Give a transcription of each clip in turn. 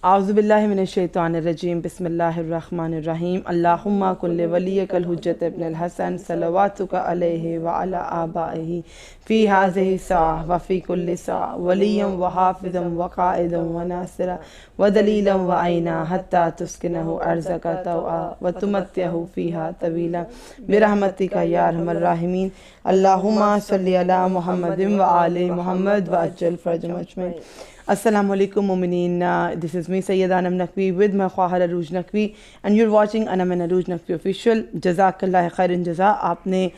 اعوذ باللہ من الشیطان الرجیم بسم اللہ الرحمن الرحیم اللہم کن ولیک الحجت ابن الحسن صلواتک علیہ وعلی آبائہ فی ہذہ الساعہ وفی کل ساعہ ولیا وحافظا وقائدا وناصرا ودلیلا وعینا حتی تسکنہ ارضک طوعا وتمتعہ فیہا طویلا برحمتک یا ارحم الراحمین اللہم صلی علی محمد وآل محمد وعجل فرجهم اجمعین. Assalamu alaikum mu'mineen. This is me Sayyida Anam Naqvi with my Khwahar Arooj Naqvi and you're watching Anam and Arooj Naqvi official. Jazakallah khairan jaza. آپ نے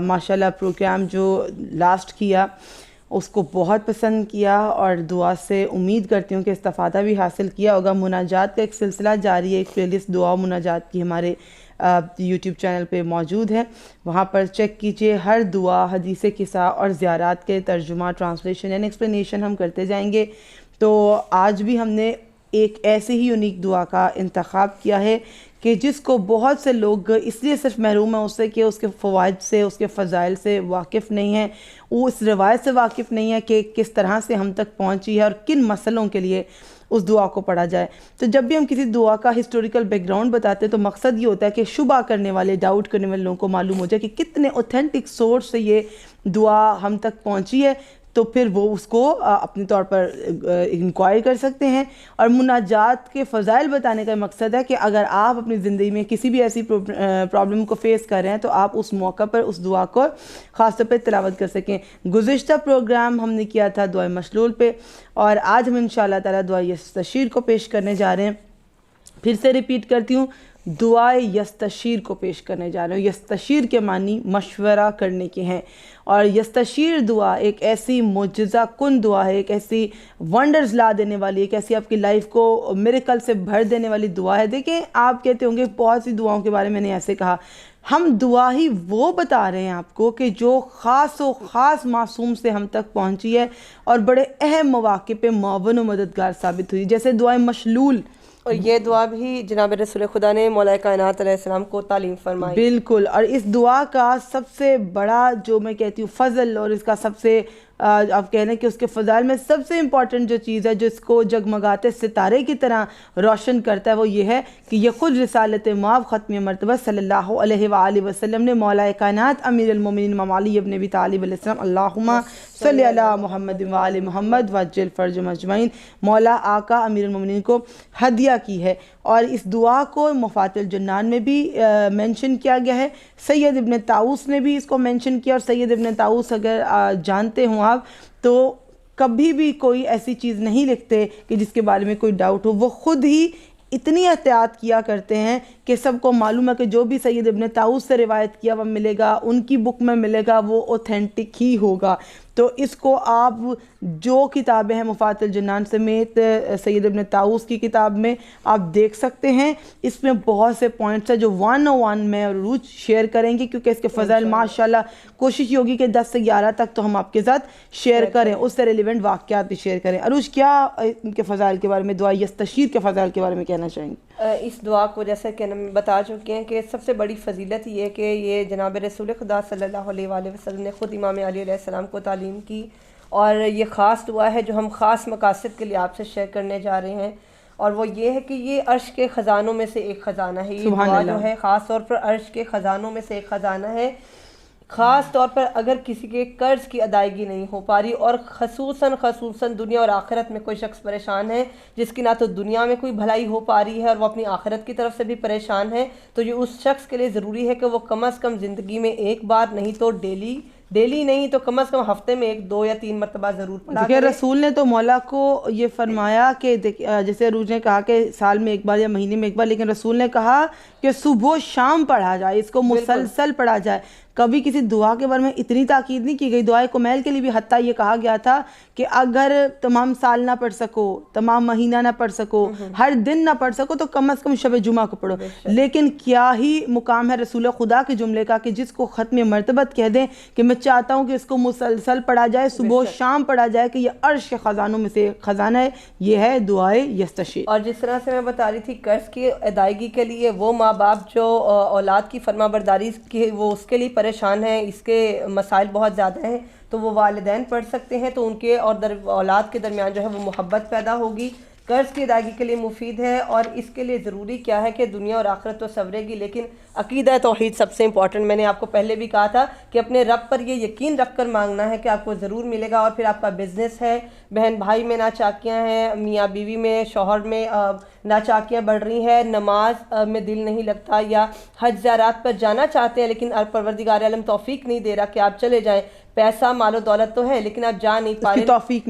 ماشاءاللہ پروگرام جو لاسٹ کیا اس کو بہت پسند کیا اور دعا سے امید کرتی ہوں کہ استفادہ بھی حاصل کیا ہوگا. مناجات کا ایک سلسلہ جاری ہے, ایک پلے لسٹ دعا و مناجات کی ہمارے یوٹیوب چینل پہ موجود ہے, وہاں پر چیک کیجئے. ہر دعا, حدیث قصہ اور زیارات کے ترجمہ, ٹرانسلیشن اینڈ ایکسپلینیشن ہم کرتے جائیں گے. تو آج بھی ہم نے ایک ایسے ہی یونیک دعا کا انتخاب کیا ہے کہ جس کو بہت سے لوگ اس لیے صرف محروم ہیں اس سے کہ اس کے فوائد سے, اس کے فضائل سے واقف نہیں ہیں, وہ اس روایت سے واقف نہیں ہے کہ کس طرح سے ہم تک پہنچی ہے اور کن مسئلوں کے لیے اس دعا کو پڑھا جائے. تو جب بھی ہم کسی دعا کا ہسٹوریکل بیک گراؤنڈ بتاتے ہیں تو مقصد یہ ہوتا ہے کہ شبہ کرنے والے, ڈاؤٹ کرنے والے لوگوں کو معلوم ہو جائے کہ کتنے اوتھینٹک سورس سے یہ دعا ہم تک پہنچی ہے, تو پھر وہ اس کو اپنے طور پر انکوائر کر سکتے ہیں. اور مناجات کے فضائل بتانے کا مقصد ہے کہ اگر آپ اپنی زندگی میں کسی بھی ایسی پرابلم کو فیس کر رہے ہیں تو آپ اس موقع پر اس دعا کو خاص طور پہ تلاوت کر سکیں. گزشتہ پروگرام ہم نے کیا تھا دعائے مشلول پہ, اور آج ہم انشاءاللہ تعالیٰ دعائے یستشیر کو پیش کرنے جا رہے ہیں. پھر سے ریپیٹ کرتی ہوں, دعائے یستشیر کو پیش کرنے جا رہے ہیں. یستشیر کے معنی مشورہ کرنے کے ہیں, اور یستشیر دعا ایک ایسی معجزہ کن دعا ہے, ایک ایسی ونڈرز لا دینے والی, ایک ایسی آپ کی لائف کو میریکل سے بھر دینے والی دعا ہے. دیکھیں, آپ کہتے ہوں گے بہت سی دعاؤں کے بارے میں نے ایسے کہا, ہم دعا ہی وہ بتا رہے ہیں آپ کو کہ جو خاص و خاص معصوم سے ہم تک پہنچی ہے اور بڑے اہم مواقع پہ معاون و مددگار ثابت ہوئی, جیسے دعائے مشلول. اور یہ دعا بھی جناب رسول خدا نے مولا کائنات علیہ السلام کو تعلیم فرمائی. بالکل, اور اس دعا کا سب سے بڑا جو میں کہتی ہوں فضل, اور اس کا سب سے آپ کہہ رہے ہیں کہ اس کے فضائل میں سب سے امپورٹنٹ جو چیز ہے جو اس کو جگمگاتے ستارے کی طرح روشن کرتا ہے, وہ یہ ہے کہ یہ خود رسالت مآب ختم مرتبہ صلی اللہ علیہ وآلہ وسلم نے مولا کائنات امیر المومنین امام علی ابن ابی طالب علیہ السلام اللہم صلی علی محمد وآل محمد وعجل فرجهم اجمعین, مولا آقا امیر المومنین کو ہدیہ کی ہے. اور اس دعا کو مفاتح الجنان میں بھی مینشن کیا گیا ہے. سید ابن طاؤس نے بھی اس کو مینشن کیا, اور سید ابن طاؤس اگر جانتے ہوں آپ تو کبھی بھی کوئی ایسی چیز نہیں لکھتے کہ جس کے بارے میں کوئی ڈاؤٹ ہو. وہ خود ہی اتنی احتیاط کیا کرتے ہیں کہ سب کو معلوم ہے کہ جو بھی سید ابن طاؤس سے روایت کیا وہ ملے گا, ان کی بک میں ملے گا, وہ اوتھینٹک ہی ہوگا. تو اس کو آپ جو کتابیں ہیں مفاتح الجنان سمیت سید ابن طاؤس کی کتاب میں آپ دیکھ سکتے ہیں. اس میں بہت سے پوائنٹس ہیں جو 101 میں عروج شیئر کریں گے, کیونکہ اس کے فضائل ماشاءاللہ کوشش یہ ہوگی کہ 10 سے 11 تک تو ہم آپ کے ساتھ شیئر کریں, اس سے ریلیونٹ واقعات بھی شیئر کریں. عروج, کیا ان کے فضائل کے بارے میں, دعا یستشیر کے فضائل کے بارے میں کہنا چاہیں گے؟ اس دعا کو جیسا کہ ہم بتا چکے ہیں کہ سب سے بڑی فضیلت یہ ہے کہ یہ جناب رسول خدا صلی اللہ علیہ وآلہ وسلم نے خود امام علی علیہ السلام کو تعلیم کی, اور یہ خاص دعا ہے جو ہم خاص مقاصد کے لیے آپ سے شیئر کرنے جا رہے ہیں. اور وہ یہ ہے کہ یہ عرش کے خزانوں میں سے ایک خزانہ ہے. یہ دعا جو ہے خاص طور پر عرش کے خزانوں میں سے ایک خزانہ ہے. خاص طور پر اگر کسی کے قرض کی ادائیگی نہیں ہو پا رہی, اور خصوصاً دنیا اور آخرت میں کوئی شخص پریشان ہے جس کی نہ تو دنیا میں کوئی بھلائی ہو پا رہی ہے اور وہ اپنی آخرت کی طرف سے بھی پریشان ہے, تو یہ اس شخص کے لیے ضروری ہے کہ وہ کم از کم زندگی میں ایک بار نہیں تو ڈیلی نہیں تو کم از کم ہفتے میں 1 2 یا 3 مرتبہ ضرور پڑھا کرے. رسول نے تو مولا کو یہ فرمایا کہ جیسے عروج نے کہا کہ سال میں ایک بار یا مہینے میں ایک بار, لیکن رسول نے کہا کہ صبح و شام پڑھا جائے, اس کو مسلسل پڑھا جائے. کبھی کسی دعا کے بارے میں اتنی تاکید نہیں کی گئی. دعائے کمیل کے لیے بھی حتیٰ یہ کہا گیا تھا کہ اگر تمام سال نہ پڑھ سکو, تمام مہینہ نہ پڑھ سکو, ہر دن نہ پڑھ سکو, تو کم از کم شب جمعہ کو پڑھو. لیکن کیا ہی مقام ہے رسول خدا کے جملے کا کہ جس کو ختم مرتبت کہہ دیں کہ میں چاہتا ہوں کہ اس کو مسلسل پڑھا جائے, صبح و شام پڑھا جائے, کہ یہ عرش کے خزانوں میں سے خزانہ ہے. یہ ہے دعائے یستشیر. اور جس طرح سے میں بتا رہی تھی قرض کی ادائیگی کے لیے وہ ماں باپ جو اولاد کی فرما برداری کی وہ اس کے لیے پریشان ہیں, اس کے مسائل بہت زیادہ ہیں, تو وہ والدین پڑھ سکتے ہیں, تو ان کے اور اولاد کے درمیان جو ہے وہ محبت پیدا ہوگی, قرض کی ادائیگی کے لیے مفید ہے، اور اس کے لیے ضروری کیا ہے کہ دنیا اور آخرت تو سنورے گی، لیکن عقیدہ توحید سب سے امپورٹنٹ. میں نے آپ کو پہلے بھی کہا تھا کہ اپنے رب پر یہ یقین رکھ کر مانگنا ہے کہ آپ کو ضرور ملے گا. اور پھر آپ کا بزنس ہے، بہن بھائی میں ناچاکیاں ہیں، میاں بیوی میں، شوہر میں ناچاکیاں بڑھ رہی ہیں، نماز میں دل نہیں لگتا، یا حج زیارات پر جانا چاہتے ہیں لیکن پروردگار عالم توفیق نہیں دے رہا کہ آپ چلے جائیں. پیسہ مال و دولت تو ہے لیکن آپ جا نہیں پا رہے، توفیق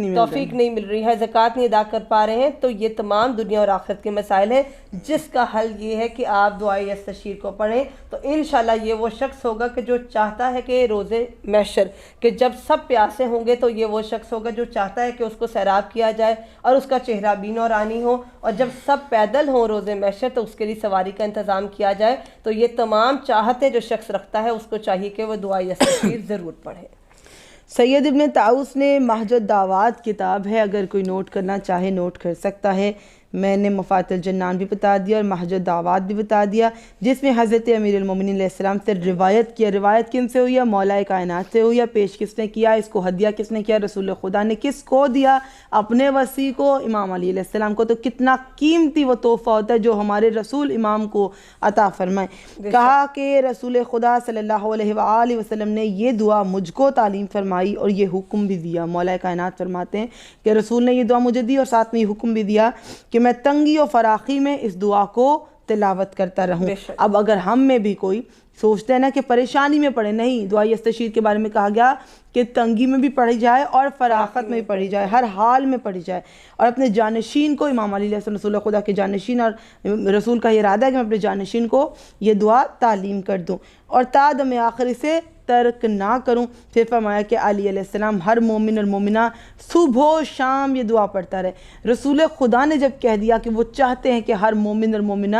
نہیں مل رہی ہے، زکوٰۃ نہیں ادا کر پا رہے ہیں. تو یہ تمام دنیا اور آخرت کے مسائل ہیں جس کا حل یہ ہے کہ آپ دعائے یستشیر کو پڑھیں. تو انشاءاللہ یہ وہ شخص ہوگا کہ جو چاہتا ہے کہ روز محشر کہ جب سب پیاسے ہوں گے، تو یہ وہ شخص ہوگا جو چاہتا ہے کہ اس کو سیراب کیا جائے اور اس کا چہرہ بین اور رانی ہو، اور جب سب پیدل ہوں روز محشر تو اس کے لیے سواری کا انتظام کیا جائے. تو یہ تمام چاہتیں جو شخص رکھتا ہے اس کو چاہیے کہ وہ دعائے یستشیر ضرور پڑھے. سید ابن طاؤس نے محج الدعوات کتاب ہے، اگر کوئی نوٹ کرنا چاہے نوٹ کر سکتا ہے. میں نے مفاتح الجنان بھی بتا دیا اور محج الدعوات بھی بتا دیا، جس میں حضرت امیر المومنین علیہ السلام سے روایت کیا. روایت کن سے ہوئی ہے؟ مولا کائنات سے ہوئی ہے. پیش کس نے کیا؟ اس کو ہدیہ کس نے کیا؟ رسول خدا نے. کس کو دیا؟ اپنے وصی کو، امام علی علیہ السلام کو. تو کتنا قیمتی وہ تحفہ ہوتا ہے جو ہمارے رسول امام کو عطا فرمائے. کہا کہ رسول خدا صلی اللہ علیہ وآلہ وسلم نے یہ دعا مجھ کو تعلیم فرمائی اور یہ حکم بھی دیا. مولا کائنات فرماتے ہیں کہ رسول نے یہ دعا مجھے دی اور ساتھ میں یہ حکم بھی دیا کہ میں تنگی و فراخی میں اس دعا کو تلاوت کرتا رہوں. اب اگر ہم میں بھی کوئی سوچتے ہیں نا کہ پریشانی میں پڑھے، نہیں، دعا یستشیر کے بارے میں کہا گیا کہ تنگی میں بھی پڑھی جائے اور فراخت میں بھی پڑھی جائے، ہر حال میں پڑھی جائے. اور اپنے جانشین کو، امام علی علیہ السلام رسول خدا کے جانشین، اور رسول کا یہ ارادہ ہے کہ میں اپنے جانشین کو یہ دعا تعلیم کر دوں اور تا دم آخر سے ترک نہ کروں. پھر فرمایا کہ علی علیہ السلام ہر مومن اور مومنہ صبح و شام یہ دعا پڑھتا رہے. رسول خدا نے جب کہہ دیا کہ وہ چاہتے ہیں کہ ہر مومن اور مومنہ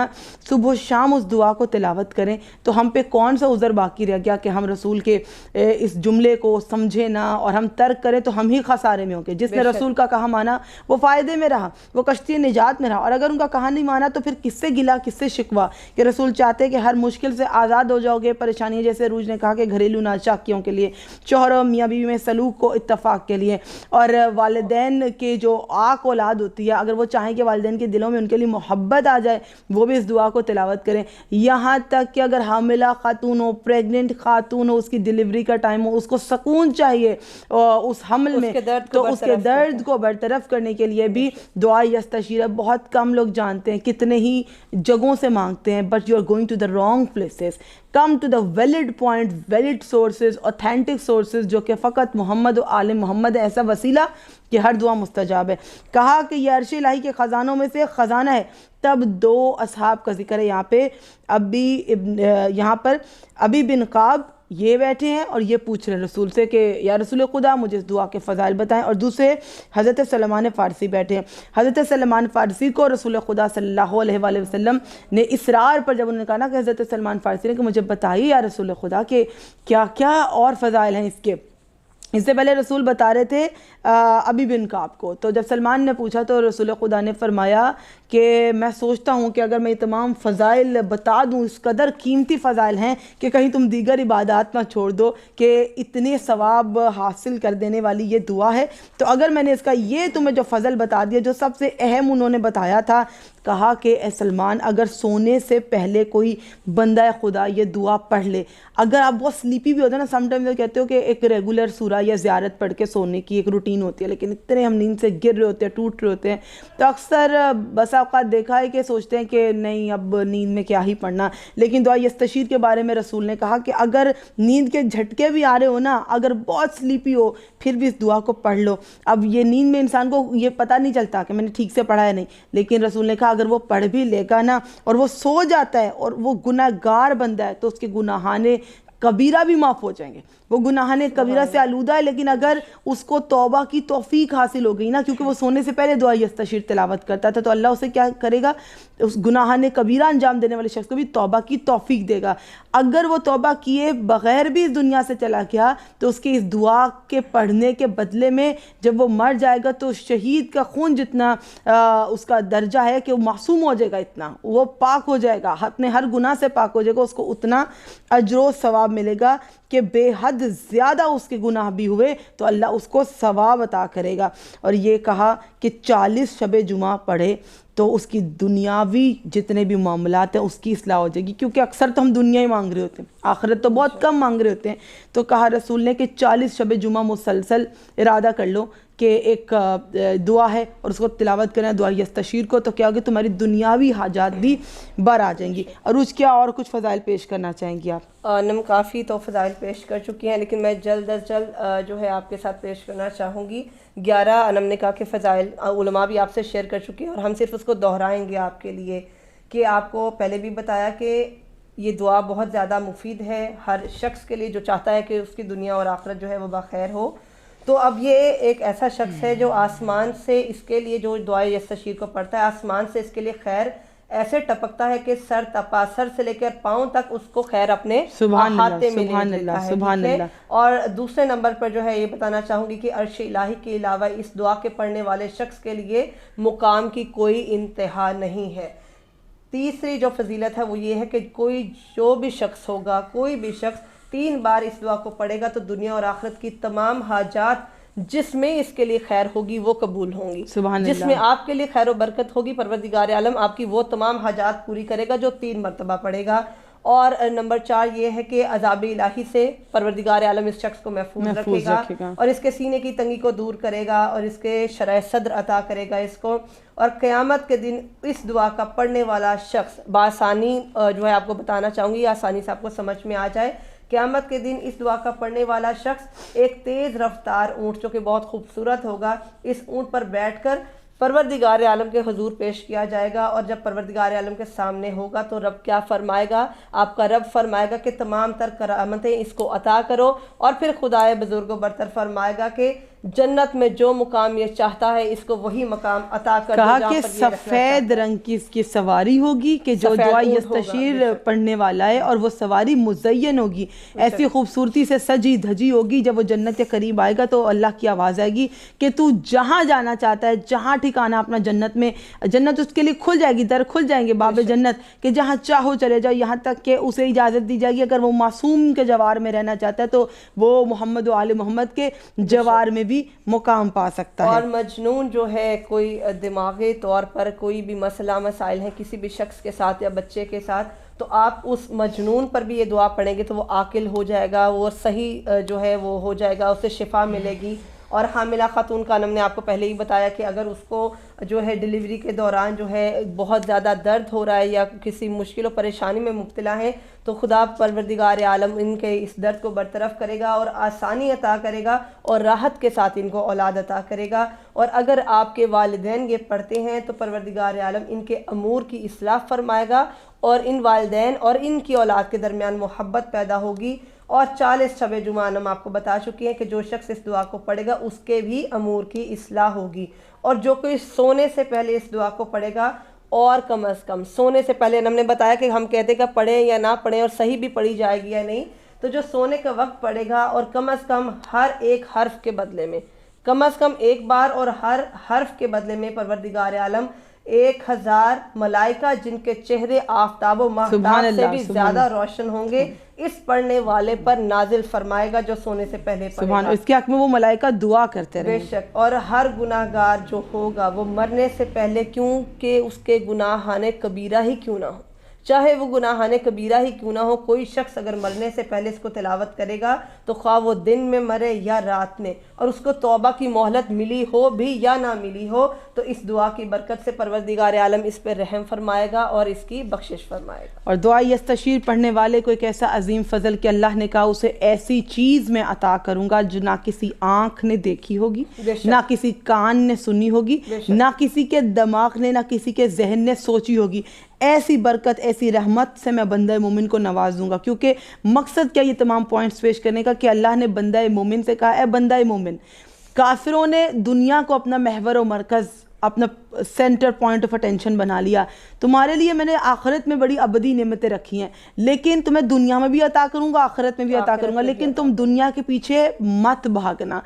صبح و شام اس دعا کو تلاوت کریں، تو ہم پہ کون سا عذر باقی رہ گیا کہ ہم رسول کے اس جملے کو سمجھے نہ اور ہم ترک کریں تو ہم ہی خسارے میں ہوں گے. جس نے رسول کا کہا مانا وہ فائدے میں رہا، وہ کشتی نجات میں رہا. اور اگر ان کا کہا نہیں مانا تو پھر کس سے گلا، کس سے شکوا کہ رسول چاہتے کہ ہر مشکل سے آزاد ہو جاؤ گے. پریشانی جیسے روج نے کہا کہ گھریلو ناچاکیوں کے لیے، شوہر و میاں بیوی میں سلوک کو اتفاق کے لیے، اور والدین کے جو آق اولاد ہوتی ہے اگر وہ چاہیں کہ والدین کے دلوں میں ان کے لیے محبت آ جائے وہ بھی اس دعا کو تلاوت کریں. یہاں تک کہ اگر حاملہ خاتون ہو، پریگننٹ خاتون ہو، اس کی ڈیلیوری کا ٹائم ہو، اس کو سکون چاہیے اس حمل میں، تو اس کے درد کو برطرف کرنے کے لیے بھی دعا یستشیر. بہت کم لوگ جانتے ہیں، کتنے ہی جگہوں سے مانگتے ہیں، but you are going to the wrong places. Come to the valid point, valid sources, authentic sources جو کہ فقط محمد و آل محمد ہے، ایسا وسیلہ کہ ہر دعا مستجاب ہے. کہا کہ یہ عرش الہی کے خزانوں میں سے خزانہ ہے. تب دو اصحاب کا ذکر ہے یہاں پہ. یہاں پر ابی بن قاب یہ بیٹھے ہیں اور یہ پوچھ رہے ہیں رسول سے کہ یا رسول خدا مجھے اس دعا کے فضائل بتائیں. اور دوسرے حضرت سلمان فارسی بیٹھے ہیں. حضرت سلمان فارسی کو رسول خدا صلی اللہ علیہ وآلہ وسلم نے اصرار پر جب انہوں نے کہا نا کہ حضرت سلمان فارسی نے کہ مجھے بتائیے یا رسول خدا کہ کیا کیا اور فضائل ہیں اس کے. اس سے پہلے رسول بتا رہے تھے ابی بن قاب کو. تو جب سلمان نے پوچھا تو رسول خدا نے فرمایا کہ میں سوچتا ہوں کہ اگر میں یہ تمام فضائل بتا دوں، اس قدر قیمتی فضائل ہیں کہ کہیں تم دیگر عبادات نہ چھوڑ دو کہ اتنے ثواب حاصل کر دینے والی یہ دعا ہے. تو اگر میں نے اس کا یہ تمہیں جو فضل بتا دیا جو سب سے اہم انہوں نے بتایا تھا، کہا کہ اے سلمان اگر سونے سے پہلے کوئی بندہ خدا یہ دعا پڑھ لے، اگر آپ بہت سلیپی بھی ہوتے ہیں نا، سم ٹائم کہتے ہو کہ ایک ریگولر سورہ یا زیارت پڑھ کے سونے کی ایک روٹین ہوتی ہے، لیکن اتنے ہم نیند سے گر رہے ہوتے ہیں، ٹوٹ رہے ہوتے ہیں، تو اکثر بسا اوقات دیکھا ہے کہ سوچتے ہیں کہ نہیں اب نیند میں کیا ہی پڑھنا. لیکن دعا یستشیر کے بارے میں رسول نے کہا کہ اگر نیند کے جھٹکے بھی آ رہے ہو نا، اگر بہت سلیپی ہو پھر بھی اس دعا کو پڑھ لو. اب یہ نیند میں انسان کو یہ پتہ نہیں چلتا کہ میں نے ٹھیک سے پڑھا ہے نہیں، لیکن رسول نے کہا اگر وہ پڑھ بھی لے گا نا اور وہ سو جاتا ہے اور وہ گناہ گار بندہ ہے تو اس کے گناہان کبیرہ بھی معاف ہو جائیں گے. وہ گناہان کبیرہ سے آلودہ ہے، لیکن اگر اس کو توبہ کی توفیق حاصل ہو گئی نا، کیونکہ وہ سونے سے پہلے دعا یستشیر تلاوت کرتا تھا، تو اللہ اسے کیا کرے گا؟ اس گناہان کبیرہ انجام دینے والے شخص کو بھی توبہ کی توفیق دے گا. اگر وہ توبہ کیے بغیر بھی اس دنیا سے چلا گیا تو اس کی اس دعا کے پڑھنے کے بدلے میں جب وہ مر جائے گا تو شہید کا خون جتنا اس کا درجہ ہے کہ وہ معصوم ہو جائے گا، اتنا وہ پاک ہو جائے گا، اپنے ہر گناہ سے پاک ہو جائے گا، اس کو اتنا اجر و ثواب ملے گا کہ بے حد حد زیادہ اس کے گناہ بھی ہوئے تو اللہ اس کو ثواب عطا کرے گا۔ اور یہ کہا کہ 40 شب جمعہ پڑھے تو اس کی دنیاوی جتنے بھی معاملات ہیں اس کی اصلاح ہو جائے گی، کیونکہ اکثر تو ہم دنیا ہی مانگ رہے ہوتے ہیں، آخرت تو بہت کم مانگ رہے ہوتے ہیں۔ تو کہا رسول نے کہ 40 شب جمعہ مسلسل ارادہ کر لو کہ ایک دعا ہے اور اس کو تلاوت کرنا ہے، دعا یستشیر کو، تو کیا ہوگا تمہاری دنیاوی حاجات بھی بر آ جائیں گی۔ عروج کیا اور کچھ فضائل پیش کرنا چاہیں گی آپ؟ نم کافی تو فضائل پیش کر چکی ہیں، لیکن میں جلد از جلد جو ہے آپ کے ساتھ پیش کرنا چاہوں گی 11 انم نکاح کے فضائل علماء بھی آپ سے شیئر کر چکی ہیں، اور ہم صرف اس کو دہرائیں گے آپ کے لیے کہ آپ کو پہلے بھی بتایا کہ یہ دعا بہت زیادہ مفید ہے ہر شخص کے لیے جو چاہتا ہے کہ اس کی دنیا اور آخرت جو ہے وہ بخیر ہو۔ تو اب یہ ایک ایسا شخص ہے جو آسمان سے اس کے لیے جو دعائے یستشیر کو پڑھتا ہے، آسمان سے اس کے لیے خیر ایسے ٹپکتا ہے کہ سر تپا سر سے لے کر پاؤں تک اس کو خیر اپنے احاطے میں لے لیتا ہے۔ سبحان اللہ۔ اور دوسرے نمبر پر جو ہے یہ بتانا چاہوں گی کہ عرش الہی کے علاوہ اس دعا کے پڑھنے والے شخص کے لیے مقام کی کوئی انتہا نہیں ہے۔ تیسری جو فضیلت ہے وہ یہ ہے کہ جو بھی شخص ہوگا، کوئی بھی شخص 3 بار اس دعا کو پڑھے گا تو دنیا اور آخرت کی تمام حاجات جس میں اس کے لیے خیر ہوگی وہ قبول ہوں گی، جس میں آپ کے لیے خیر و برکت ہوگی پروردگار عالم آپ کی وہ تمام حاجات پوری کرے گا جو 3 مرتبہ پڑھے گا۔ اور نمبر 4 یہ ہے کہ عذاب الہی سے پروردگار عالم اس شخص کو محفوظ رکھے گا اور اس کے سینے کی تنگی کو دور کرے گا اور اس کے شرح صدر عطا کرے گا اس کو۔ اور قیامت کے دن اس دعا کا پڑھنے والا شخص بآسانی جو ہے آپ کو بتانا چاہوں گی، آسانی سے آپ کو سمجھ میں آ جائے، قیامت کے دن اس دعا کا پڑھنے والا شخص ایک تیز رفتار اونٹ جو کہ بہت خوبصورت ہوگا، اس اونٹ پر بیٹھ کر پروردگار عالم کے حضور پیش کیا جائے گا۔ اور جب پروردگار عالم کے سامنے ہوگا تو رب کیا فرمائے گا؟ آپ کا رب فرمائے گا کہ تمام تر کرامتیں اس کو عطا کرو، اور پھر خدائے بزرگ و برتر فرمائے گا کہ جنت میں جو مقام یہ چاہتا ہے اس کو وہی مقام عطا کر دو۔ کہا کہ سفید رنگ کی اس کی سواری ہوگی کہ جو دعا یستشیر پڑھنے والا ہے، اور وہ سواری مزین ہوگی، ایسی خوبصورتی سے سجی دھجی ہوگی۔ جب وہ جنت کے قریب آئے گا تو اللہ کی آواز آئے گی کہ تو جہاں جانا چاہتا ہے، جہاں ٹھکانا اپنا جنت میں، جنت اس کے لیے کھل جائے گی، در کھل جائیں گے باب جنت کہ جہاں چاہو چلے جاؤ، یہاں تک کہ اسے اجازت دی جائے گی اگر وہ معصوم کے جوار میں رہنا چاہتا ہے تو وہ محمد و آل محمد کے جوار میں بھی مقام پا سکتا ہے۔ اور مجنون جو ہے، کوئی دماغی طور پر کوئی بھی مسئلہ مسائل ہیں کسی بھی شخص کے ساتھ یا بچے کے ساتھ، تو آپ اس مجنون پر بھی یہ دعا پڑھیں گے تو وہ عاقل ہو جائے گا، وہ صحیح جو ہے وہ ہو جائے گا، اسے شفا ملے گی۔ اور حاملہ خاتون کا ہم نے آپ کو پہلے ہی بتایا کہ اگر اس کو جو ہے ڈیلیوری کے دوران جو ہے بہت زیادہ درد ہو رہا ہے یا کسی مشکل و پریشانی میں مبتلا ہے تو خدا پروردگار عالم ان کے اس درد کو برطرف کرے گا اور آسانی عطا کرے گا اور راحت کے ساتھ ان کو اولاد عطا کرے گا۔ اور اگر آپ کے والدین یہ پڑھتے ہیں تو پروردگار عالم ان کے امور کی اصلاح فرمائے گا اور ان والدین اور ان کی اولاد کے درمیان محبت پیدا ہوگی۔ اور 40 شب جمعہ ہم آپ کو بتا چکی ہیں کہ جو شخص اس دعا کو پڑھے گا اس کے بھی امور کی اصلاح ہوگی۔ اور جو کوئی سونے سے پہلے اس دعا کو پڑھے گا، اور کم از کم سونے سے پہلے ہم نے بتایا کہ ہم کہتے کہ پڑھیں یا نہ پڑھیں اور صحیح بھی پڑھی جائے گی یا نہیں، تو جو سونے کا وقت پڑھے گا اور کم از کم ہر ایک حرف کے بدلے میں کم از کم ایک بار اور ہر حرف کے بدلے میں پروردگار عالم 1000 ملائکہ جن کے چہرے آفتاب و ماہتاب سے بھی زیادہ روشن ہوں گے اس پڑھنے والے پر نازل فرمائے گا جو سونے سے پہلے پڑھے گا۔ اس کے حق میں وہ ملائکہ دعا کرتے رہیں بے شک۔ اور ہر گناہگار جو ہوگا وہ مرنے سے پہلے کیوں کہ اس کے گناہان کبیرہ ہی کیوں نہ ہو، چاہے وہ گناہان کبیرہ ہی کیوں نہ ہو، کوئی شخص اگر مرنے سے پہلے اس کو تلاوت کرے گا تو خواہ وہ دن میں مرے یا رات میں، اور اس کو توبہ کی مہلت ملی ہو بھی یا نہ ملی ہو، تو اس دعا کی برکت سے پروردگار عالم اس پہ رحم فرمائے گا اور اس کی بخشش فرمائے گا۔ اور دعا یستشیر پڑھنے والے کو ایک ایسا عظیم فضل کہ اللہ نے کہا اسے ایسی چیز میں عطا کروں گا جو نہ کسی آنکھ نے دیکھی ہوگی، نہ کسی کان نے سنی ہوگی، نہ کسی کے دماغ نے، نہ کسی کے ذہن نے سوچی ہوگی۔ ایسی برکت، ایسی رحمت سے میں بندہ مومن کو نوازوں گا۔ کیونکہ مقصد کیا یہ تمام پوائنٹس پیش کرنے کا کہ اللہ نے بندہ مومن سے کہا اے بندہ مومن، کافروں نے دنیا کو اپنا محور و مرکز، اپنا سینٹر پوائنٹ آف اٹینشن بنا لیا. تمہارے لیے میں نے آخرت میں بڑی ابدی نعمتیں رکھی ہیں, لیکن تمہیں دنیا میں بھی عطا کروں گا, آخرت میں بھی عطا کروں گا, لیکن تم دنیا کے پیچھے مت بھاگنا.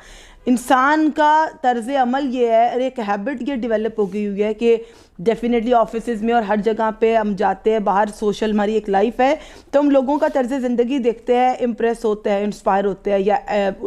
انسان کا طرز عمل یہ ہے, اور ایک ہیبٹ یہ ڈیولپ ہو گئی ہوئی ہے کہ ڈیفینیٹلی آفیسز میں اور ہر جگہ پہ ہم جاتے ہیں, باہر سوشل ہماری ایک لائف ہے, تو ہم لوگوں کا طرز زندگی دیکھتے ہیں, امپریس ہوتے ہیں, انسپائر ہوتے ہیں, یا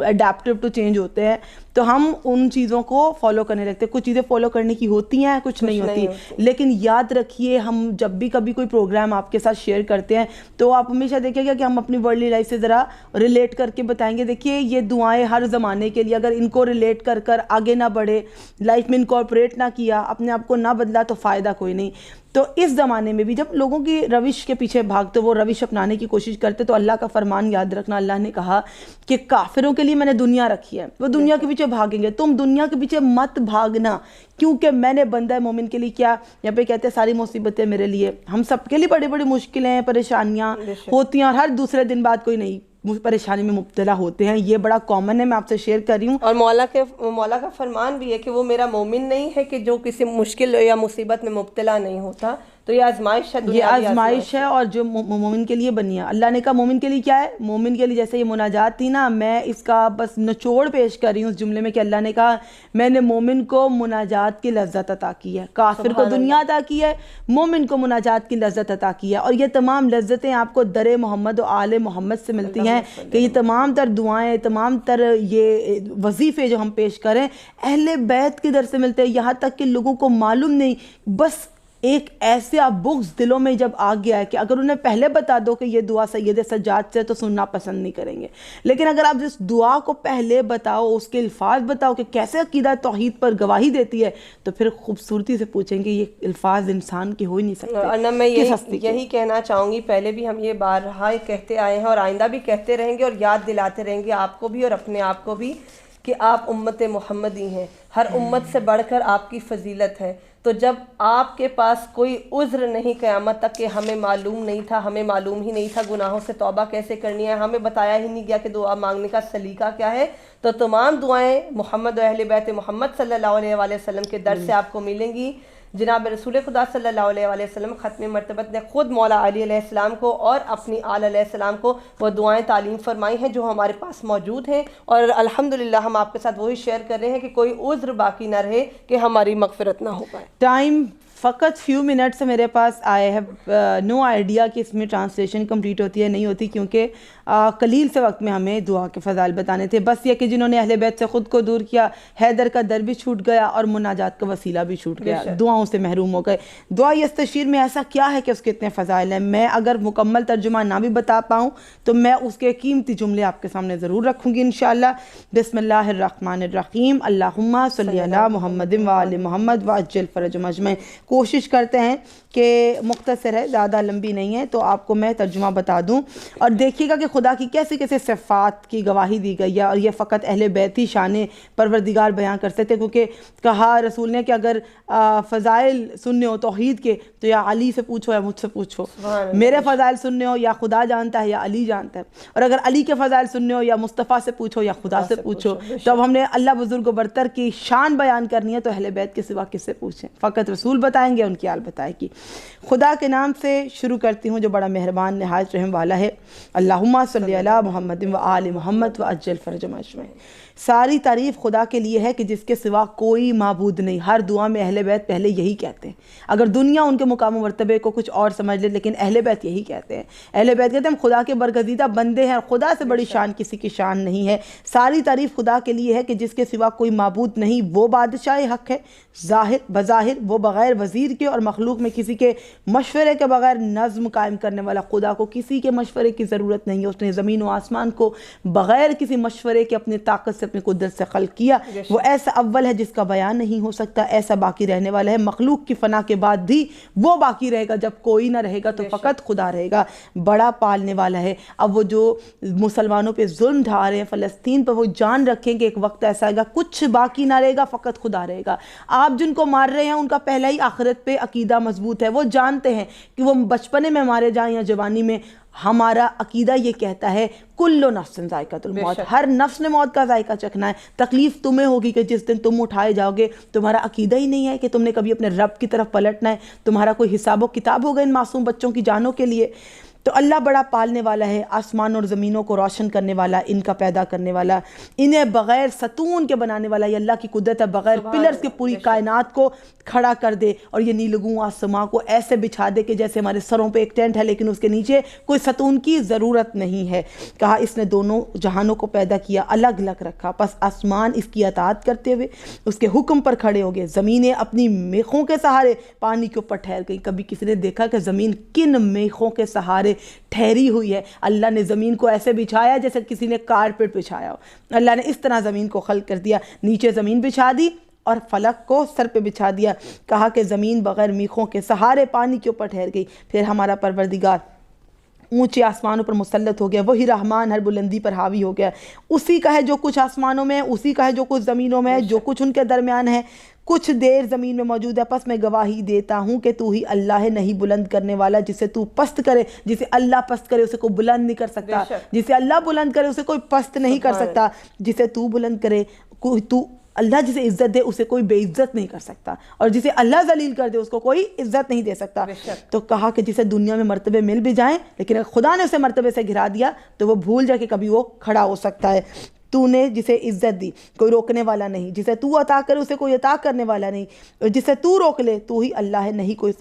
اڈیپٹیو ٹو چینج ہوتے ہیں, تو ہم ان چیزوں کو فالو کرنے لگتے ہیں. کچھ چیزیں فالو کرنے کی ہوتی ہیں, کچھ نہیں ہوتی, لیکن یاد رکھیے ہم جب بھی کبھی کوئی پروگرام آپ کے ساتھ شیئر کرتے ہیں تو آپ ہمیشہ دیکھیں گے کہ ہم اپنی ورلڈلی لائف سے ذرا ریلیٹ کر کے بتائیں گے. دیکھیے یہ دعائیں ہر زمانے کے لیے, اگر ان کو ریلیٹ کر کر آگے نہ بڑھے, لائف میں انکارپوریٹ نہ کیا, اپنے آپ کو نہ بدلا, تو فائدہ کوئی نہیں. تو اس زمانے میں بھی جب لوگوں کی روش کے پیچھے بھاگتے, وہ روش اپنانے کی کوشش کرتے, تو اللہ کا فرمان یاد رکھنا. اللہ نے کہا کہ کافروں کے لیے میں نے دنیا رکھی ہے, وہ دنیا کے پیچھے بھاگیں گے, تم دنیا کے پیچھے مت بھاگنا, کیونکہ میں نے بندہ مومن کے لیے کیا, یہاں پہ کہتے ہیں ساری مصیبتیں میرے لیے. ہم سب کے لیے بڑی بڑی مشکلیں, پریشانیاں ہوتی ہیں, اور ہر دوسرے دن بعد کوئی نہیں پریشانی میں مبتلا ہوتے ہیں. یہ بڑا کامن ہے, میں آپ سے شیئر کر رہی ہوں. اور مولا کا فرمان بھی ہے کہ وہ میرا مومن نہیں ہے کہ جو کسی مشکل یا مصیبت میں مبتلا نہیں ہوتا. تو یہ آزمائش ہے, یہ آزمائش ہے, اور جو مومن کے لیے بنی ہے. اللہ نے کہا مومن کے لیے کیا ہے, مومن کے لیے جیسے یہ مناجات تھی نا, میں اس کا بس نچوڑ پیش کر رہی ہوں اس جملے میں کہ اللہ نے کہا میں نے مومن کو مناجات کی لذت عطا کی ہے, کافر کو دنیا عطا کی ہے, مومن کو مناجات کی لذت عطا کی ہے. اور یہ تمام لذتیں آپ کو در محمد و آل محمد سے ملتی ہیں, کہ یہ تمام تر دعائیں, تمام تر یہ وظیفے جو ہم پیش کریں اہل بیت کی در سے ملتے ہیں. یہاں تک کہ لوگوں کو معلوم نہیں, بس ایک ایسے بغض دلوں میں جب آ گیا ہے کہ اگر انہیں پہلے بتا دو کہ یہ دعا سید سجاد سے, تو سننا پسند نہیں کریں گے. لیکن اگر آپ جس دعا کو پہلے بتاؤ, اس کے الفاظ بتاؤ کہ کیسے عقیدہ توحید پر گواہی دیتی ہے, تو پھر خوبصورتی سے پوچھیں گے یہ الفاظ انسان کے ہو ہی نہیں سکتے. اور میں یہی کہنا چاہوں گی, پہلے بھی ہم یہ بارہا کہتے آئے ہیں اور آئندہ بھی کہتے رہیں گے, اور یاد دلاتے رہیں گے آپ کو بھی اور اپنے آپ کو بھی, کہ آپ امت محمدی ہیں. ہر امت سے بڑھ کر آپ کی فضیلت ہے. تو جب آپ کے پاس کوئی عذر نہیں قیامت تک کہ ہمیں معلوم نہیں تھا, ہمیں معلوم ہی نہیں تھا گناہوں سے توبہ کیسے کرنی ہے, ہمیں بتایا ہی نہیں گیا کہ دعا مانگنے کا سلیقہ کیا ہے, تو تمام دعائیں محمد و اہل بیت محمد صلی اللہ علیہ وآلہ وسلم کے در سے آپ کو ملیں گی. جناب رسول خدا صلی اللہ علیہ وآلہ وسلم ختم مرتبت نے خود مولا علی علیہ السلام کو اور اپنی آل علیہ السلام کو وہ دعائیں تعلیم فرمائی ہیں جو ہمارے پاس موجود ہیں, اور الحمدللہ ہم آپ کے ساتھ وہی شیئر کر رہے ہیں کہ کوئی عذر باقی نہ رہے کہ ہماری مغفرت نہ ہو پائے. ٹائم فقط فیو منٹ سے میرے پاس آئے ہیں, نو آئیڈیا کہ اس میں ٹرانسلیشن کمپلیٹ ہوتی ہے نہیں ہوتی, کیونکہ قلیل سے وقت میں ہمیں دعا کے فضائل بتانے تھے. بس یہ کہ جنہوں نے اہل بیت سے خود کو دور کیا, حیدر کا در بھی چھوٹ گیا اور مناجات کا وسیلہ بھی چھوٹ گیا, دعاؤں سے محروم ہو گئے. دعا یستشیر میں ایسا کیا ہے کہ اس کے اتنے فضائل ہیں, میں اگر مکمل ترجمہ نہ بھی بتا پاؤں تو میں اس کے قیمتی جملے آپ کے سامنے ضرور رکھوں گی انشاءاللہ. بسم اللہ الرحمن الرحیم, اللہم صلی علی محمد وآل محمد وعجل فرجہم اجمعین. کوشش کرتے ہیں کہ مختصر ہے, زیادہ لمبی نہیں ہے, تو آپ کو میں ترجمہ بتا دوں. اور دیکھیے گا کہ خدا کی کیسے کیسے صفات کی گواہی دی گئی ہے, اور یہ فقط اہل بیت ہی شان پروردگار بیان کر سکتے, کیونکہ کہا رسول نے کہ اگر فضائل سننے ہو توحید کے تو یا علی سے پوچھو یا مجھ سے پوچھو, میرے فضائل سننے ہو یا خدا جانتا ہے یا علی جانتا ہے, اور اگر علی کے فضائل سننے ہو یا مصطفیٰ سے پوچھو یا خدا سے پوچھو. تو اب ہم نے اللہ بزرگ و برتر کی شان بیان کرنی ہے, تو اہل بیت کے سوا کس سے پوچھیں, فقط رسول بتائیں گے, ان کی حال بتائے گی. خدا کے نام سے شروع کرتی ہوں جو بڑا مہربان نہایت رحم والا ہے. اللہم صلی علی محمد و آل محمد وعجل فرجہم اجمعین. ساری تعریف خدا کے لیے ہے کہ جس کے سوا کوئی معبود نہیں. ہر دعا میں اہل بیت پہلے یہی کہتے ہیں, اگر دنیا ان کے مقام و مرتبے کو کچھ اور سمجھ لے, لیکن اہل بیت یہی کہتے ہیں. اہل بیت کہتے ہیں ہم خدا کے برگزیدہ بندے ہیں, خدا سے بڑی شان کسی کی شان نہیں ہے. ساری تعریف خدا کے لیے ہے کہ جس کے سوا کوئی معبود نہیں, وہ بادشاہ حق ہے, ظاہر بظاہر وہ بغیر وزیر کے اور مخلوق میں کسی کے مشورے کے بغیر نظم قائم کرنے والا. خدا کو کسی کے مشورے کی ضرورت نہیں ہے, اس نے زمین و آسمان کو بغیر کسی مشورے کے اپنی طاقت سے اپنی قدرت سے خلق کیا. وہ ایسا اول ہے جس کا بیان نہیں ہو سکتا, ایسا باقی رہنے والا ہے, مخلوق کی فنا کے بعد بھی وہ باقی رہے گا. جب کوئی نہ رہے گا تو فقط خدا رہے گا, بڑا پالنے والا ہے. اب وہ جو مسلمانوں پہ ظلم ڈھا رہے ہیں فلسطین پر, وہ جان رکھیں کہ ایک وقت ایسا آئے گا کچھ باقی نہ رہے گا, فقط خدا رہے گا. آپ جن کو مار رہے ہیں ان کا پہلا ہی آخرت پہ عقیدہ مضبوط ہے, وہ جانتے ہیں کہ وہ بچپنے میں مارے جائیں یا جوانی میں, ہمارا عقیدہ یہ کہتا ہے کل نفس ذائقۃ الموت، ہر نفس نے موت کا ذائقہ چکھنا ہے. تکلیف تمہیں ہوگی کہ جس دن تم اٹھائے جاؤ گے. تمہارا عقیدہ ہی نہیں ہے کہ تم نے کبھی اپنے رب کی طرف پلٹنا ہے. تمہارا کوئی حساب و کتاب ہوگا ان معصوم بچوں کی جانوں کے لیے؟ تو اللہ بڑا پالنے والا ہے، آسمان اور زمینوں کو روشن کرنے والا، ان کا پیدا کرنے والا، انہیں بغیر ستون کے بنانے والا. یہ اللہ کی قدرت ہے، بغیر پلرز کے پوری کائنات کو کھڑا کر دے اور یہ نیلگوں آسماں کو ایسے بچھا دے کہ جیسے ہمارے سروں پہ ایک ٹینٹ ہے لیکن اس کے نیچے کوئی ستون کی ضرورت نہیں ہے. کہا اس نے دونوں جہانوں کو پیدا کیا، الگ الگ رکھا. پس آسمان اس کی اطاعت کرتے ہوئے اس کے حکم پر کھڑے ہو گئے، زمینیں اپنی میخوں کے سہارے پانی کے اوپر ٹھہر گئی. کبھی کسی نے دیکھا کہ زمین کن میخوں کے سہارے ٹھہری ہوئی ہے؟ اللہ نے زمین کو ایسے بچھایا جیسے کسی نے کارپیٹ بچھایا ہو. اللہ نے اس طرح زمین کو خلق کر دیا، نیچے زمین بچھا دی اور فلک کو سر پہ بچھا دیا. کہا کہ زمین بغیر میخوں کے سہارے پانی کے اوپر ٹھہر گئی. پھر ہمارا پروردگار اونچے آسمانوں پر مسلط ہو گیا، وہی رحمان ہر بلندی پر حاوی ہو گیا. اسی کا ہے جو کچھ آسمانوں میں ہے، اسی کا ہے جو کچھ زمینوں میں ہے، جو کچھ ان کے درمیان ہے. کچھ دیر زمین میں موجود ہے. پس میں گواہی دیتا ہوں کہ تو ہی اللہ ہے، نہیں بلند کرنے والا. جسے تو پست کرے، جسے اللہ پست کرے اسے کوئی بلند نہیں کر سکتا. جسے اللہ بلند کرے اسے کوئی پست نہیں کر سکتا. جسے تو بلند کرے، تو اللہ جسے عزت دے اسے کوئی بے عزت نہیں کر سکتا، اور جسے اللہ ذلیل کر دے اس کو کوئی عزت نہیں دے سکتا. تو کہا کہ جسے دنیا میں مرتبے مل بھی جائیں لیکن اگر خدا نے اسے مرتبے سے گرا دیا تو وہ بھول جائے کہ کبھی وہ کھڑا ہو سکتا ہے. تو نے جسے عزت دی کوئی روکنے والا نہیں، جسے تو عطا کرے اسے کوئی عطا کرنے والا نہیں، اور جسے تو روک لے تو ہی اللہ ہے، نہیں کوئی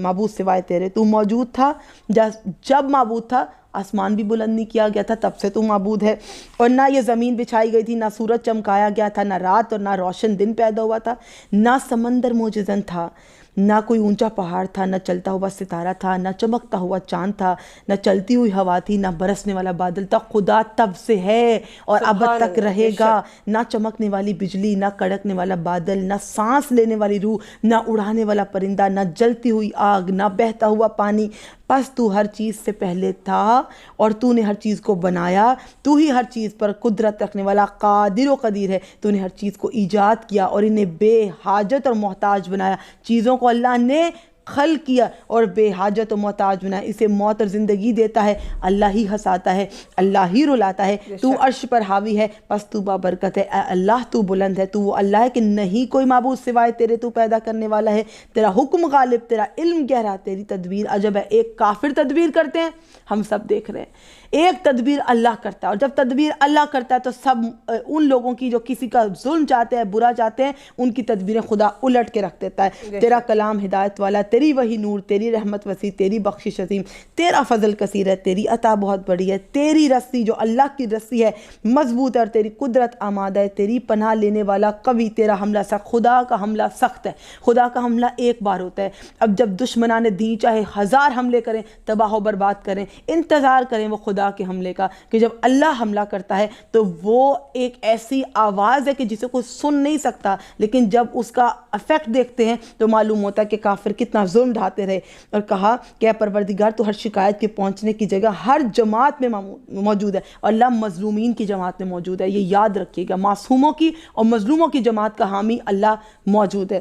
معبود سوائے تیرے. تو موجود تھا جب معبود تھا، آسمان بھی بلند نہیں کیا گیا تھا تب سے تو معبود ہے. اور نہ یہ زمین بچھائی گئی تھی، نہ سورج چمکایا گیا تھا، نہ رات اور نہ روشن دن پیدا ہوا تھا، نہ سمندر موجزن تھا، نہ کوئی اونچا پہاڑ تھا، نہ چلتا ہوا ستارہ تھا، نہ چمکتا ہوا چاند تھا، نہ چلتی ہوئی ہوا تھی، نہ برسنے والا بادل تھا. خدا تب سے ہے اور اب تک رہے گا. نہ چمکنے والی بجلی، نہ کڑکنے والا بادل، نہ سانس لینے والی روح، نہ اڑانے والا پرندہ، نہ جلتی ہوئی آگ، نہ بہتا ہوا پانی. پس تو ہر چیز سے پہلے تھا اور تو نے ہر چیز کو بنایا. تو ہی ہر چیز پر قدرت رکھنے والا قادر و قدیر ہے. تو نے ہر چیز کو ایجاد کیا اور انہیں بے حاجت اور محتاج بنایا. چیزوں کو اللہ نے خلق کیا اور بے حاجت و محتاج بنایا. اسے موت اور زندگی دیتا ہے، اللہ ہی ہنساتا ہے، اللہ ہی رلاتا ہے. تو عرش پر حاوی ہے، پس تو بابرکت ہے. اے اللہ تو بلند ہے، تو وہ اللہ ہے کہ نہیں کوئی معبود سوائے تیرے. تو پیدا کرنے والا ہے، تیرا حکم غالب، تیرا علم گہرا، تیری تدبیر عجب ہے. ایک کافر تدبیر کرتے ہیں، ہم سب دیکھ رہے ہیں. ایک تدبیر اللہ کرتا ہے، اور جب تدبیر اللہ کرتا ہے تو سب ان لوگوں کی جو کسی کا ظلم چاہتے ہیں، برا چاہتے ہیں، ان کی تدبیریں خدا الٹ کے رکھ دیتا ہے. تیرا کلام ہدایت والا، تیری وحی نور، تیری رحمت وسیع، تیری بخشش عظیم، تیرا فضل کثیر ہے، تیری عطا بہت بڑی ہے. تیری رسی جو اللہ کی رسی ہے مضبوط ہے، اور تیری قدرت آمادہ ہے. تیری پناہ لینے والا قوی، تیرا حملہ سخت. خدا کا حملہ سخت ہے، خدا کا حملہ ایک بار ہوتا ہے. اب جب دشمنان دین چاہے 1000 حملے کریں، تباہ و برباد کریں، انتظار کریں وہ خدا کے حملے کا، کہ جب اللہ حملہ کرتا ہے تو وہ ایک ایسی آواز ہے کہ جسے کوئی سن نہیں سکتا، لیکن جب اس کا افیکٹ دیکھتے ہیں تو معلوم ہوتا ہے کہ کافر کتنا ظلم ڈھاتے رہے. اور کہا کہ اے پروردگار تو ہر شکایت کے پہنچنے کی جگہ ہر جماعت میں موجود ہے، اور اللہ مظلومین کی جماعت میں موجود ہے. یہ یاد رکھیے گا، معصوموں کی اور مظلوموں کی جماعت کا حامی اللہ موجود ہے.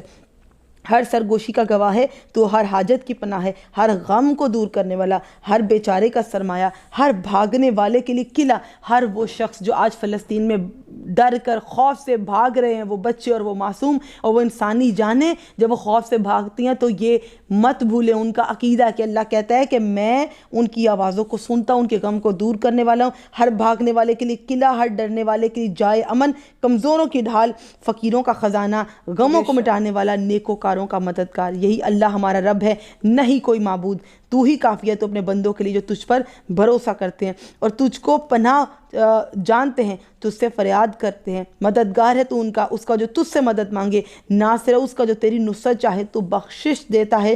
ہر سرگوشی کا گواہ ہے، تو ہر حاجت کی پناہ ہے، ہر غم کو دور کرنے والا، ہر بیچارے کا سرمایہ، ہر بھاگنے والے کے لیے قلعہ. ہر وہ شخص جو آج فلسطین میں ڈر کر خوف سے بھاگ رہے ہیں، وہ بچے اور وہ معصوم اور وہ انسانی جانیں، جب وہ خوف سے بھاگتی ہیں تو یہ مت بھولیں ان کا عقیدہ کہ اللہ کہتا ہے کہ میں ان کی آوازوں کو سنتا ہوں، ان کے غم کو دور کرنے والا ہوں. ہر بھاگنے والے کے لیے قلعہ، ہر ڈرنے والے کے لیے جائے امن، کمزوروں کی ڈھال، فقیروں کا خزانہ، غموں کو مٹانے والا، نیکوکاروں کا مددگار. یہی اللہ ہمارا رب ہے، نہیں کوئی معبود. تو ہی کافی ہے تو اپنے بندوں کے لیے جو تجھ پر بھروسہ کرتے ہیں اور تجھ کو پناہ جانتے ہیں، تجھ سے فریاد کرتے ہیں. مددگار ہے تو ان کا، اس کا جو تجھ سے مدد مانگے. ناصر اس کا جو تیری نصرت چاہے. تو بخشش دیتا ہے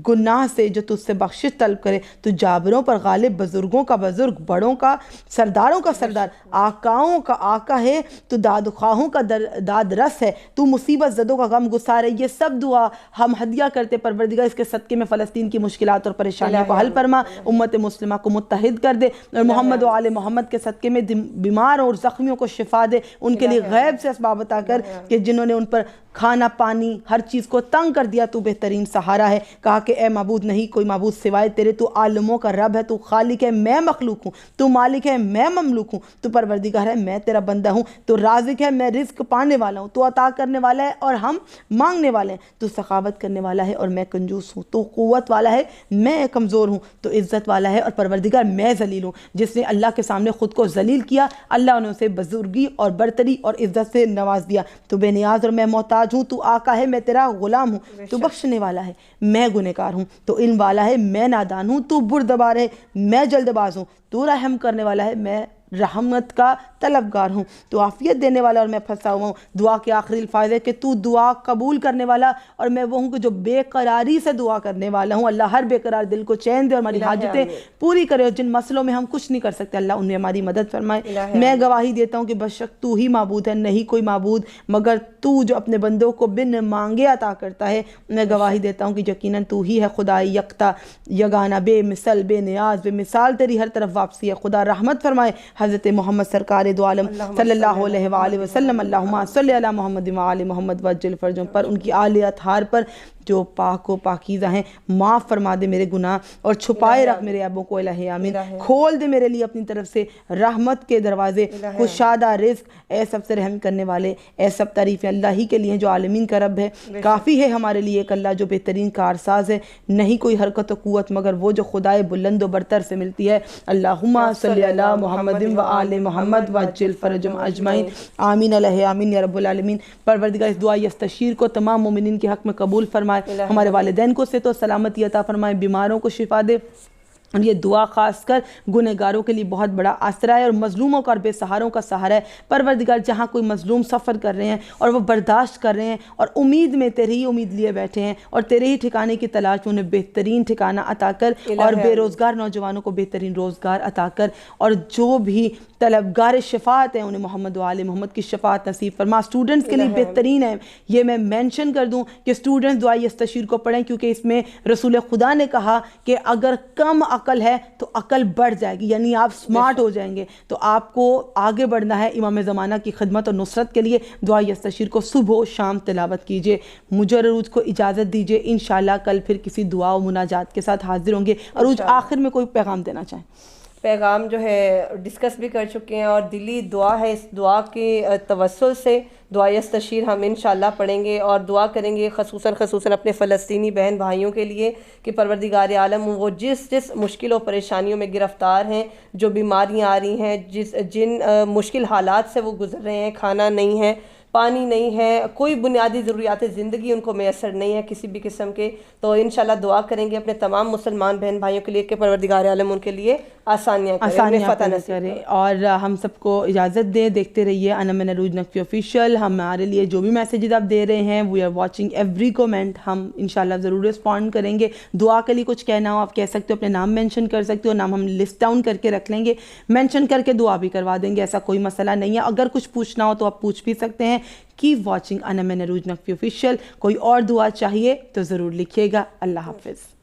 گناہ سے جو تجھ سے بخشش طلب کرے. تو جابروں پر غالب، بزرگوں کا بزرگ، بڑوں کا، سرداروں کا سردار، آقاؤں کا آقا ہے. تو دادخواہوں کا داد رس ہے. تو مصیبت زدوں کا غم گسار ہے. یہ سب دعا ہم ہدیہ کرتے پروردگار، اس کے صدقے میں فلسطین کی مشکلات اور پریشانی پریشانیوں کو حل فرما، امت مسلمہ کو متحد کر دے، اور محمد و آل محمد کے صدقے میں بیمار اور زخمیوں کو شفا دے، ان کے لیے غیب سے اسباب عطا کر کہ جنہوں نے ان پر کھانا پانی ہر چیز کو تنگ کر دیا، تو بہترین سہارا ہے۔ کہا کہ اے معبود نہیں کوئی معبود سوائے تیرے، تو عالموں کا رب ہے، تو خالق ہے میں مخلوق ہوں، تو مالک ہے میں مملوک ہوں، تو پروردگار ہے میں تیرا بندہ ہوں، تو رازق ہے میں رزق پانے والا ہوں، تو عطا کرنے والا ہے اور ہم مانگنے والے ہیں، تو سخاوت کرنے والا ہے اور میں کنجوس ہوں، تو قوت والا ہے میں کمزور ہوں، تو عزت والا ہے اور پروردگار میں ذلیل ہوں۔ جس نے اللہ کے سامنے خود کو ذلیل کیا، اللہ نے اسے بزرگی اور برتری اور عزت سے نواز دیا۔ تو بے نیاز اور میں محتاج ہوں، تو آقا ہے میں تیرا غلام ہوں، تو بخشنے والا ہے میں گنہگار ہوں، تو علم والا ہے میں نادان ہوں، تو بردبار ہے میں جلد باز ہوں، تو رحم کرنے والا ہے میں رحمت کا طلبگار ہوں، تو عافیت دینے والا اور میں پھنسا ہوا ہوں۔ دعا کے آخری الفاظ ہے کہ تو دعا قبول کرنے والا اور میں وہ ہوں کہ جو بے قراری سے دعا کرنے والا ہوں۔ اللہ ہر بے قرار دل کو چین دے اور ہماری حاجتیں پوری کرے، اور جن مسئلوں میں ہم کچھ نہیں کر سکتے اللہ ان میں ہماری مدد فرمائے۔ میں گواہی دیتا ہوں کہ بشک تو ہی معبود ہے، نہیں کوئی معبود مگر تو جو اپنے بندوں کو بن مانگے عطا کرتا ہے۔ میں گواہی دیتا ہوں کہ یقیناً تو ہی ہے خدا یکتا یگانہ، بے مثل بے نیاز بے مثال، تیری ہر طرف واپسی ہے۔ خدا رحمت فرمائے حضرت محمد سرکار دو عالم صلی اللہ علیہ وآلہ وسلم، اللہم صلی علی محمد وآل محمد وجل فرجوں پر، ان کی آل اطہار پر جو پاک و پاکیزہ ہیں، معاف فرما دے میرے گناہ اور چھپائے رکھ میرے عیبوں کو، الہی آمین۔ کھول دے میرے لیے اپنی طرف سے رحمت کے دروازے، کشادہ رزق، اے سب سے رحم کرنے والے، اے سب تعریفیں اللہ ہی کے لیے جو عالمین کا رب ہے۔ کافی ہے ہمارے لیے ایک اللہ جو بہترین کارساز ہے، نہیں کوئی حرکت و قوت مگر وہ جو خدائے بلند و برتر سے ملتی ہے۔ اللہم صلی علی محمد وآل محمد وعجل فرجہم اجمعین، آمین الہی آمین یا رب العالمین۔ پروردگار اس دعا یستشیر کو تمام مومنین کے حق میں قبول فرمائے، ہمارے والدین کو صحت و سلامتی عطا فرمائے، بیماروں کو شفا دے، اور یہ دعا خاص کر گنہگاروں کے لیے بہت بڑا آسرا ہے اور مظلوموں کا اور بے سہاروں کا سہارا ہے۔ پروردگار جہاں کوئی مظلوم سفر کر رہے ہیں اور وہ برداشت کر رہے ہیں اور امید میں تیرے ہی امید لیے بیٹھے ہیں اور تیرے ہی ٹھکانے کی تلاش میں، انہیں بہترین ٹھکانہ عطا کر، اور بے روزگار نوجوانوں کو بہترین روزگار عطا کر، اور جو بھی طلبگار شفاعت ہیں انہیں محمد و آل محمد کی شفاعت نصیب فرما۔ اسٹوڈنٹس کے لیے بہترین ہے، یہ میں مینشن کر دوں کہ اسٹوڈنٹس دعا یستشیر کو پڑھیں، کیونکہ اس میں رسول خدا نے کہا کہ اگر کم عقل ہے تو عقل بڑھ جائے گی، یعنی آپ سمارٹ ہو جائیں گے، تو آپ کو آگے بڑھنا ہے امام زمانہ کی خدمت اور نصرت کے لیے۔ دعا یستشیر کو صبح و شام تلاوت کیجئے۔ مجھے اور عروج کو اجازت دیجئے، انشاءاللہ کل پھر کسی دعا و مناجات کے ساتھ حاضر ہوں گے۔ عروج آخر میں کوئی پیغام دینا چاہیں؟ پیغام جو ہے ڈسکس بھی کر چکے ہیں، اور دلی دعا ہے، اس دعا کے توسل سے دعا یستشیر ہم انشاءاللہ پڑھیں گے اور دعا کریں گے خصوصاً اپنے فلسطینی بہن بھائیوں کے لیے کہ پروردگار عالم وہ جس مشکل و پریشانیوں میں گرفتار ہیں، جو بیماریاں آ رہی ہیں، جن مشکل حالات سے وہ گزر رہے ہیں، کھانا نہیں ہے، پانی نہیں ہے، کوئی بنیادی ضروریات زندگی ان کو میسر نہیں ہے کسی بھی قسم کے، تو انشاءاللہ دعا کریں گے اپنے تمام مسلمان بہن بھائیوں کے لیے کہ پروردگار عالم ان کے لیے آسانیاں کرے۔ اور ہم سب کو اجازت دیں، دیکھتے رہیے انا من عروج نقوی آفیشیل۔ ہمارے لیے جو بھی میسیجز آپ دے رہے ہیں، we are watching every comment, ہم انشاءاللہ ضرور رسپونڈ کریں گے۔ دعا کے لیے کچھ کہنا ہو آپ کہہ سکتے ہو، اپنے نام مینشن کر سکتے ہو، نام ہم لسٹ ڈاؤن کر کے رکھ لیں گے، مینشن کر کے دعا بھی کروا دیں گے، ایسا کوئی مسئلہ نہیں ہے۔ اگر کچھ پوچھنا ہو تو آپ پوچھ بھی سکتے ہیں۔ کیپ واچنگ انا من عروج نقوی آفیشیل۔ کوئی اور دعا چاہیے تو ضرور لکھیے گا۔ اللہ حافظ۔